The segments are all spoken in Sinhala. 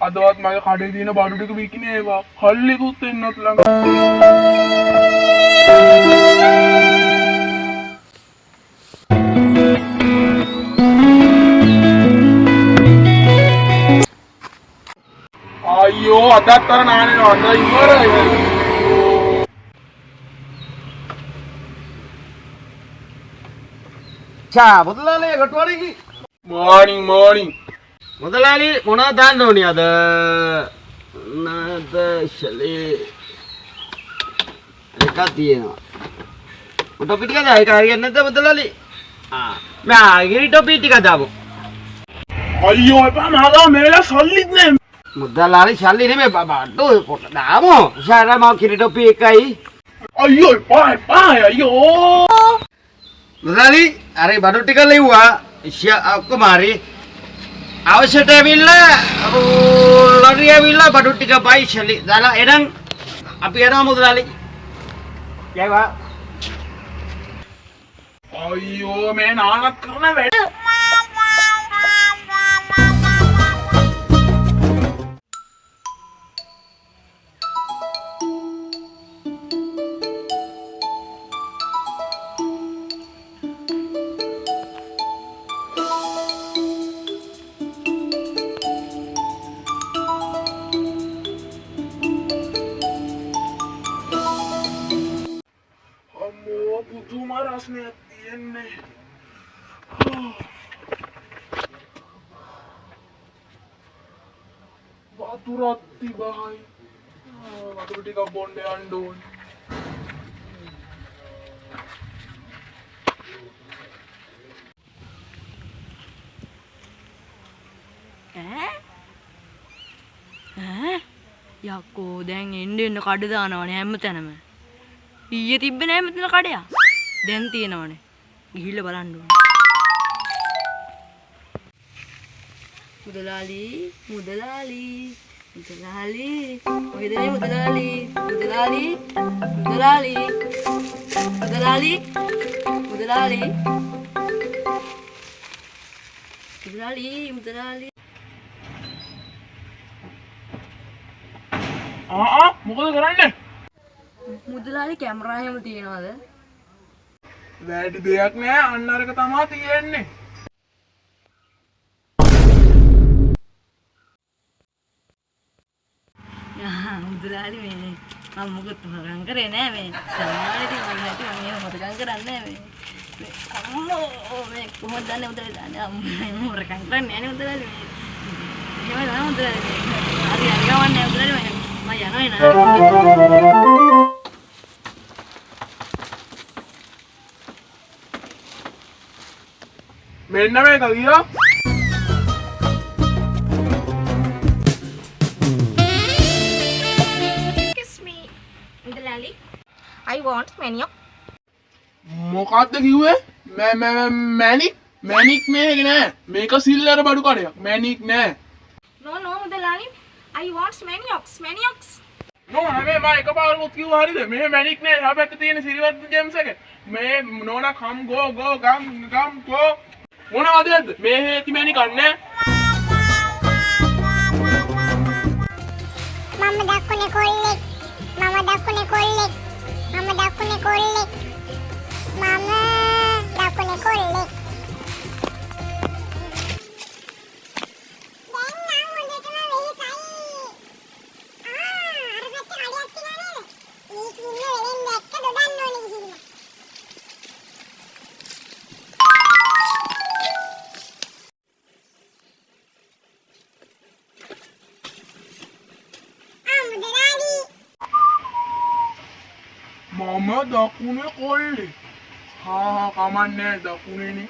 අදවත් මගේ කඩේ තියෙන බඩු ටික විකිනේ ඒවා. කල්ලිකුත් එන්නත් ළඟ. අයියෝ අදත් අර නානේ නෝන ඉවරයි. මුදලාලි good morning. morning. මුදලාලි මොනවද දාන්න ඕනේ අද? නේද ශලී එකක් තියෙනවා. ටොපි ටික දායි කාරියක් නැද්ද මුදලාලි? මම ගිරි ටොපි ටික දාමු. අයියෝ එපා මහා මේලා සල්ලිත් නෑ. මුදලාලි ශල්ලි නෙමෙයි බබා පොට දාමු. ෂාරා මම ගිරි ටොපි එකයි. අයියෝ එපා අයියෝ. මුදලාලි අර බඩු ටික ලෙව්වා. ඔක්කොම හරි. අවශ්‍යට ඇවිල්ලා ලොරිය ඇවිල්ලා බඩු ටික බයි ශලි දාලා එනං අපි යනවා මුදලාලි. යයිවා. අයියෝ මේ නානත් කරන වැඩ. පුදුම රසණයක් තියෙන්නේ. වතුරක් තිබහයි. වතුර ටිකක් බොන්න යන්න ඕනේ. යක්කෝ දැන් එන්න කඩ දානවනේ හැමතැනම. ඊයේ තිබ්බේ නෑ මෙතන කඩයක්. දැන් තියෙනවනේ. ගිහිල්ලා බලන්න ඕනේ. මුදලාලි ඔයද නේ මුදලාලි මොකද කරන්නේ? මුදලාලි කැමරා එහෙම තියනවද? වැඩි දෙයක් නෑ අන්න අරක තමයි තියෙන්නේ. මුදලාලි මේ මම මොකද හොරන් කරේ නෑ මේ සම්මානෙදී මම හිතුවා මම එහෙම හොරන් කරන්නේ නෑ මේ අම්මෝ මේ කොහොමද දන්නේ මුදලාලි දන්නේ මම හොරන් කරන්නේ නෑ මුදලාලි මේ එහෙම නෑ මුදලාලි හරි ගවන්නේ මුදලාලි මම යනවා එනවා. මෙන්න මේක ගියා. Excuse me, Mudalali. I want menu. මොකද්ද කිව්වේ? මැනික් මේක නෑ. මේක සිල්ලර බඩු කඩයක්. මැනික් නෑ. No, Mudalali. I want maniocs. නෝනා මේ මම එකපාරක් කිව්වා හරිද? මේ මැනික් නෑ. එහා පැත්තේ තියෙන සිරිවර්ධන ජෙම්ස් එක. මේ නෝනා come go go. මොනවද නැද්ද? මේ හේති මැනික් අන්නේ. මම දක්කුනේ කොල්ලෙක්. මම දකුණේ කොල්ලේ. හා කමන්නේ දකුණේනේ.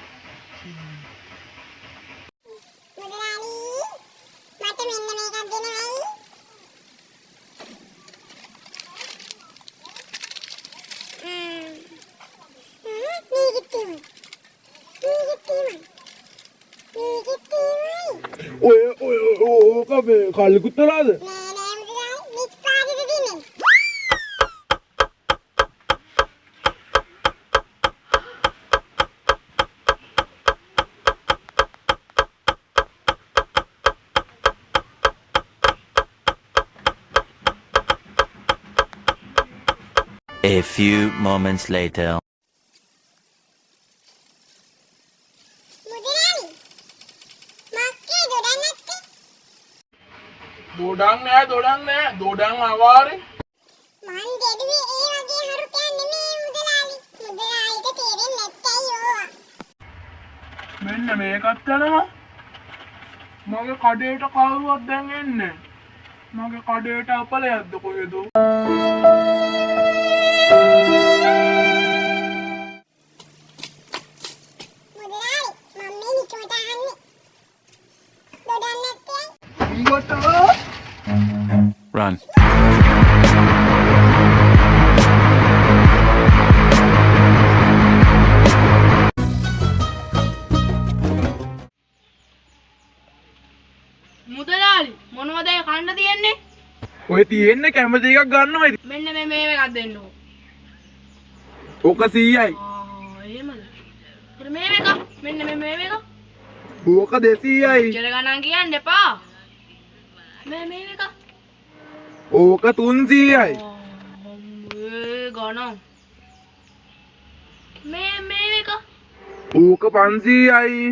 ඔය කල්ලිකුත් තරාද? A few moments later. මුදලාලි මක්කේ දොඩන් නැත්තේ? දොඩම් නෑ දොඩම් අවාරේ මං දෙඩුවේ ඒ වගේ හරුපයන් නෙමේ මුදලාලි. මුදලාලිට තේරෙන්නේ නැත්තේ යෝවා. මෙන්න මේකත් යනවා මගේ කඩේට කවුරුවත් දැන් එන්නේ මගේ කඩේට අපලයක්ද කොහෙද මුදලාලි මම මේ නිකමට අහන්නේ. දොඩන් නැත්තේ? උඹට Run. මුදලාලි මොනවද ඒ කන්න තියන්නේ? ඔය තියෙන්නේ කැමති එකක් ගන්නවද මෙන්න මේ එකක් දෙන්නකෝ. ඕක 100යි එහෙමද? ඊට මේ එක මෙන්න මේ එක. ඕක 200යි ඉතල ගණන් කියන්න එපා. මේ එක. ඕක 300යි ගණන්. මේ එක. ඕක 500යි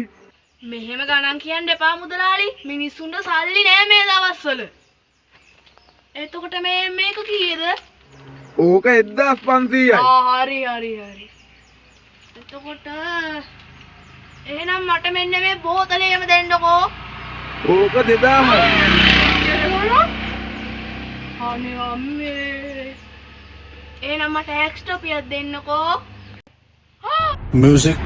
මෙහෙම ගණන් කියන්න එපා මුදලාලි. මිනිස්සුන්ට සල්ලි නෑ මේ දවස්වල. එතකොට මේක කීයද? ඕක 1500යි හරි. එතකොට එහෙනම් මට මෙන්න මේ බෝතලේම දෙන්නකෝ. ඕක 2000යි අනේ අම්මේ. එහෙනම් මට එක්ස්ට්‍රා පියක් දෙන්නකෝ. Music.